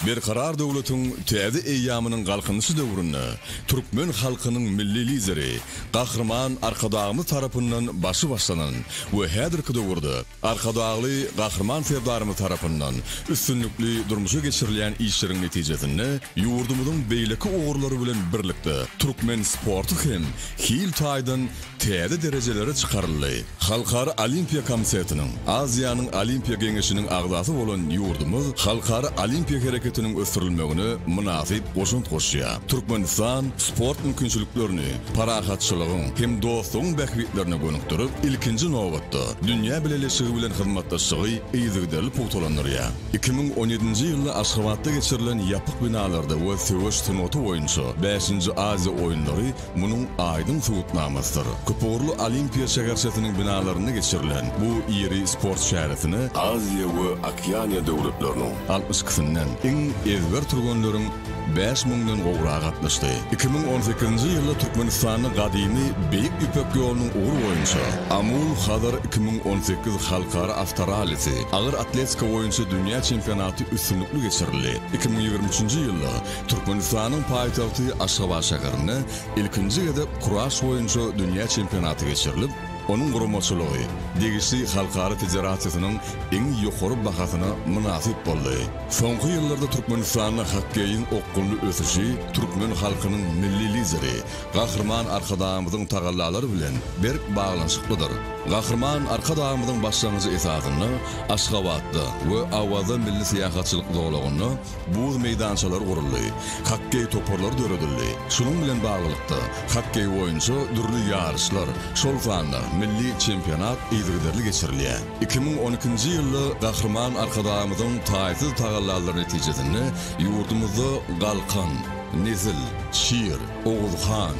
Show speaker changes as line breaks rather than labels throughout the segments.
Berkarar döwletiň täze eýýamynyň galkynysy döwründe Türkmen halkynyň milli lideri, gahrman arkadağımız tarapyndan başı başlanan we häzirki döwürde arkadagly gahrman ferdarymyz tarapyndan üstünlükli durmuşa geçirilen işleriň netijesinde ýurdumyzyň beýleki ogurlary bilen birlikde Türkmen sporty hem hil taýdan täze derejelere çykaryldy. Halkara Olimpiya Komitetining, Aziýanyň Olimpiya Geňeşiniň agzasy bolan ýurdumyz halkara olimpiya hareketiniň ösürilmegine münasip goşunt goşýar. Türkmenistan sport mümkinçiliklerini, parahatçylygyň hem dostlugyň bähwitlerini gönükdirip, ilkinji nowatda dünýä bileşigi bilen hyzmatdaşlygy ýygyderli puwtalanýar. 2017-nji ýylda Aşgabatda geçirilen ýapyk binalarda we söwüş tunoty boýunça 5-nji Aziýa oýunlary munyň aýdyn subutnamasydyr. Köpürli Olimpiya şäherçesiniň binalaryny geçirilen bu ýeri sport şäheretini Aziýa we Okeaniýa döwletleriniň 60-kysynyň iň ezber turganlaryň 5000-den gowra gatnaşdy. 2018-nji ýylda Türkmenistanyň gadymy beýik ýüpek ýolunyň ugur boýunça Amul Hadar 2018 halkara avtoralisi agyr atletika boýunça dünýä çempionaty üstünlükli geçirildi. 2023-nji ýylda Türkmenistanyň paýtagty Aşgabat şäherinde ilkinji gedip kuraş boýunça dünýä çempionaty geçirilip, onun guramaçylygy degisi halkara federasiýasynyň iň ýokary bahasyna münasip boldy. Soňky ýyllarda Türkmenistanyň hakkeýiň okkully ösüşi türkmen halkynyň milli lideri, gahrman arkadağımyzyň tagallalary bilen berk baglanşyklydyr. Gahrman arkadağımyzyň başlangyjy esasyny Aşgabatda we Awada milli syýahatçylyk doglagyny buz meýdançalary guruldy. Hakkey toporlary döredildi. Şunun bilen baglykda hakkey boýunça dürli ýarışlar, şol sanda milli çempionat ýygyderli geçirilýär. 2012-nji ýylda gahrman arkadağımyzyň taýsyz tagallary netijesinde ýurdumyzda Galkan, Nezil, Şir, Oğuzhan,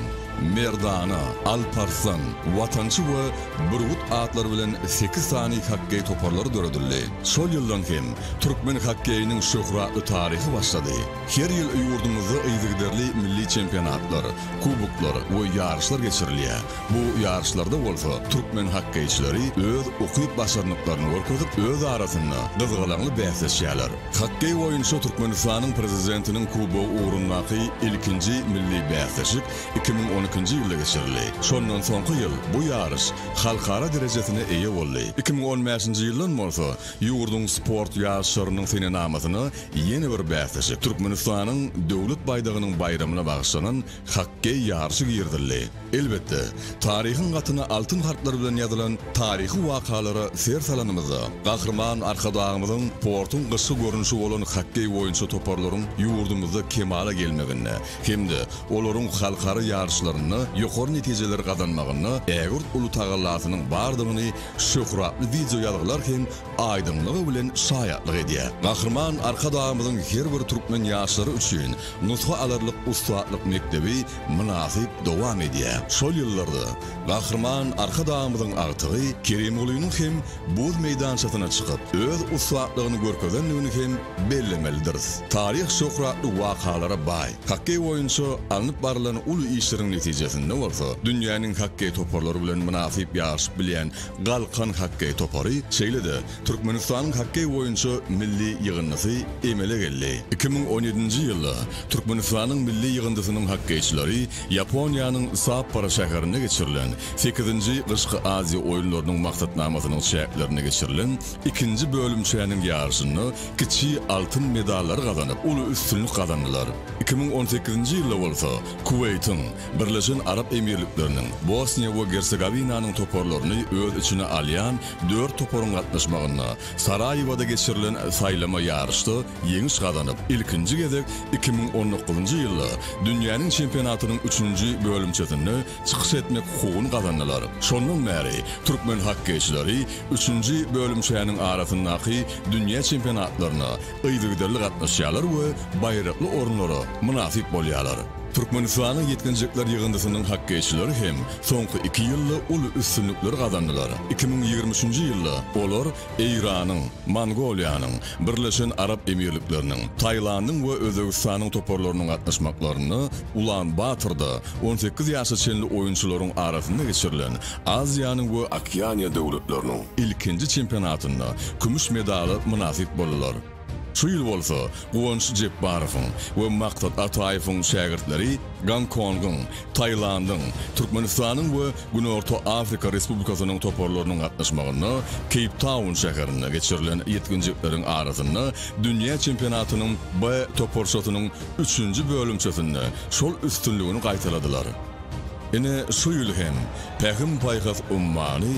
Merdana, Alparslan, Watançy we Burgut atlary bilen 8 sany hakkey toparlary döredildi. Şol ýyldan hem türkmen hakkeýiniň şöhratly taryhy başlady. Her ýyl ýurdumyzda ýygyderli milli çempionatlar, kuboklar we ýarışlar geçirilýär. Bu ýarışlarda bolsa türkmen hakkeýçileri öz okyp başarnyklaryny görkezip, öz arasynda gyzgalanly bäsleşýärler. Hakkey boýunça Türkmenistanyň prezidentiniň kubogy ugrundaky ilkinji milli bäsleşik 2012-nji ýylda geçirildi. Şondan soňky ýyl bu ýarış halkara derejesine eýe boldy. 2015-nji ýyldan bolsa ýurdun sport ýarışlarynyň senenamasyny ýeni bir bäsleşik Türkmenistanyň döwlet baýdagynyň bayramyna bagyşlanan hakkey ýarışy girdirildi. Elbetde taryhyň gatyna altyn harplar bilen ýazylan taryhy wakalary ser salanymyzda gahrman arkadağımyzyň sportyň gysy görünüşi bolan hakkey boýunça toparlaryň ýurdumyzda kemala gelmegine hemde olaryň halkara ýarışlaryny ýokary netijeler gazanmagyny ägir uly tagallatynyň bardygyny şöhratly video ýalgylar hem aýdynlygy bilen şaýatlyk edýär. Gahrman arkadağımyzyň her bir türkmen ýaşlary üçin nusha alarlyk ustatlyk mekdebi münasip dowam edýär. Şol ýyllarda gahrman arkadağımyzyň agtygy Kerimoğlu'nyň hem buz meýdançasyna çykyp öz ustatlygyny görkezenligini hem bellemelidir. Taryh şöhratly wakalara baý. Hakkey boýunça alınıp barılan uly işleriň netijesinde bolsa dünýäniň hakkey toparlary bilen münasip ýarşyp bilýän Galkan hakkey topary şeýlede Türkmenistanyň hakkey boýunça milli ýygyndysy emele geldi. 2017-nji ýylda Türkmenistanyň milli ýygyndysynyň hakkeyçileri Ýaponiýanyň Sapporo şäherinde geçirilen 8-nji Gyşky Aziýa oýunlarynyň maksatnamasynyň şäherlerine geçirilen 2-nji bölümçäniň ýarşyny kiçi altyn medallary gazanyp uly üstünlük gazandylar. 2018-nji ýylda bolsa Kuweytyň, Birleşen Arap Emirlikleriniň, Bosniýa we Hersegowinyň toparlaryny öz içine alýan 4 toparyň gatnaşmagyna Sarayewada geçirilen saýlama ýarışda ýeňiş gazanyp, ilkinji gezek 2019-njy ýylda dünýäniň çempionatynyň 3-nji bölümçesinde çykyş etmek hukugyny gazandylar. Şondan bäri türkmen hakkeýçileri 3-nji bölümçäniň arasyndaky dünýä çempionatlaryna ýygyderli gatnaşýarlar we baýrakly orunlara münasip bolýarlar. Türkmenistanyň ýetkinjekler ýygyndysynyň hakkeýçileri hem soňky 2 ýylda uly üstünlükler gazandylar. 2023-nji ýylda olar Eýranyň, Mongoliýanyň, Birleşen Arap Emirlikleriniň, Taýlandyň we Özbegistanyň toparlarynyň gatnaşmaklaryny Ulan-Batyrda 18 ýaşa çenli oýunçylaryň arasynda geçirilen Aziýanyň we Okeaniýa döwletleriniň ilkinji çempionatynda kümüş medaly münasip boldylar. Şu yıl bolsa Guwanç Jepbarowyň we Maktat Ataýewiň şägirtleri Gongkongyň, Taýlandyň, Türkmenistanyň we Günorta Afrika Respublikasynyň toparlarynyň gatnaşmagyna Cape Town şäherine geçirilen ýetginjikleriň arasynda dünýä çempionatynyň B toparşatynyň 3-nji bölümçesinde şol üstünligini gaýtaladylar. Ine şu ýyl hem Pähim Paýgas ummany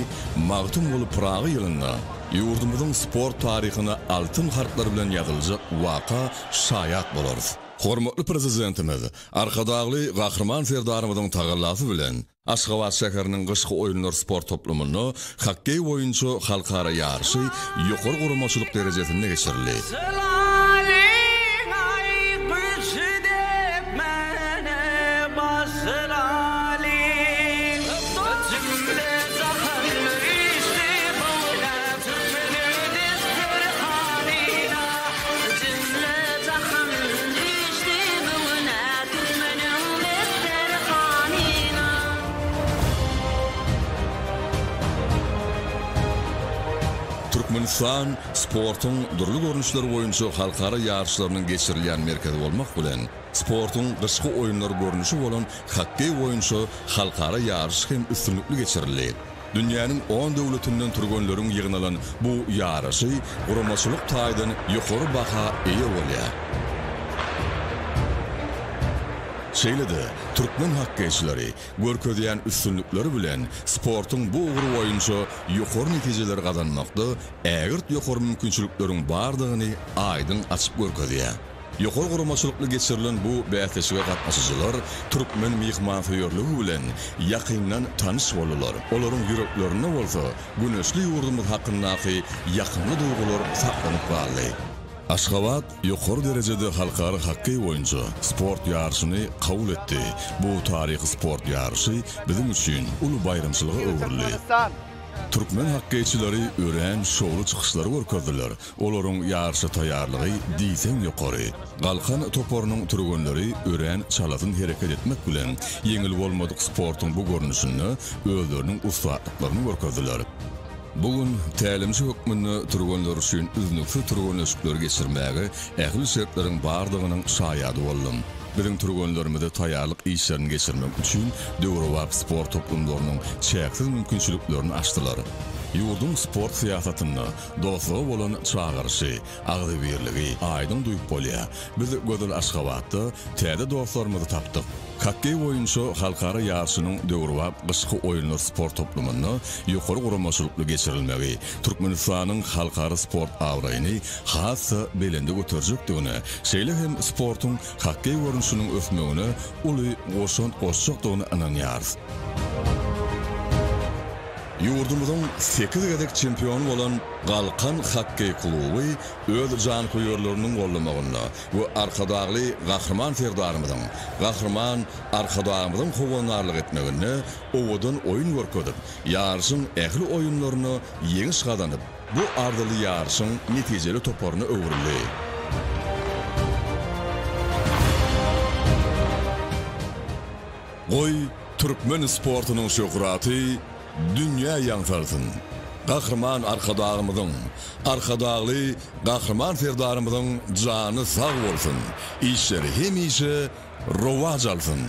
magtum bolup Praga ýylynda ýurdumyzyň sport taryhyna altyn harflar bilen ýazyljak waka şaýat bolar. Hormatly prezidentimiz arkadagly gahrman serdarymyzyň tagallasy bilen Aşgabat şäheriniň gyşky oýunlar sport toplumyny hokkey boýunça halkara ýarşy ýokary guramaçylyk derejesinde geçirildi. Türkmenistan sportun durly görnüşleri boýunça halkara ýarşylarynyň geçirilýän merkezi bolmak bilen sportun gyşky oýunlary görnüşi bolan hokkey boýunça halkara ýarşy hem üstünlikli geçirildi. Dünýäniň 10 döwletinden turganlaryň ýygnalan bu ýarşy guramaçylyk taýdan ýokary baha eýe bolýar. Şeýlede Türkmen hokkeyçileri görkezýän üstünlikleri bilen sportun bu uğru boýunça ýokary netijeler gazanmakda ägirt ýokary mümkinçilikleriň bardygyny aýdyn açyp görkezýär. Ýokary guramaçylykly geçirilen bu bäsleşige gatnaşyjylar Türkmen mehmanfeýörligi bilen ýakyndan tanyş boldular. Olaryň ýüreklerinde bolsa güneşli ýurdumyz hakyndaky ýakynly duygular saklanyp barly. Aşgabat ýokary derejede halkara hokkey boýunça sport ýarşyny kabul etdi. Bu taryhy sport ýarşy bizim üçin uly bayramçylyga öwürli. Türkmen hokkeyçileri ören şowly çykyşlary görkezdiler. Olaryň ýarşy taýýarlygy diýsem ýokary. Galkan toparynyň türgenleri ören çalatyn hereket etmek bilen ýeňil bolmadyk sportyň bu görnüşini özleriniň ustalyklaryny görkezdiler. Bugün tälimçi hökmünde turganlar üçin üznükli turganlyşyklar geçirmäge ähli şertleriň bardygynyň şaýady boldum. Biziň turganlarymyzda taýýarlyk işlerini geçirmek üçin döwrewap sport toplumlarynyň çäksiz mümkinçiliklerini açdylar. Ýurdun sport siýasatyny dostlugy bolan çağırşy, agdybirligi aýdyn duýup bolýar. Biz Gödel Aşgabatda täze dostlarymyzy tapdyk. Hokkey boýunça halkara ýarşynyň döwrewap gyşky oýunlar sport toplumyny ýokary guramaçylykly geçirilmegi Türkmenistanyň halkara sport awraýyny hassa belende götürjekdigine, şeýle hem sportyň hokkey görnüşiniň ösmegine uly goşant goşjakdygyny ananýar. Ýurdumyzyň 8 gedek çempionu bolan Galkan hokkey kluby öz jan koýarlarynyň gollamagyna we arkadagly gahrman serdarymyzyň, gahrman arkadagymyzyň howanarlyk etmegine owadan oýun görkezip, ýarşyň ähli oýunlaryny ýeňiş gazanyp, bu ardyly ýarşyň netijeli toparyny öwürli. Goý Türkmen sportynyň şöhraty dünýä ýaňsarsyn. Gahrman arkadagymyzyň, arkadagly gahrman serdarymyzyň jany sag bolsun. İşleri hemişe rowaj alsyn.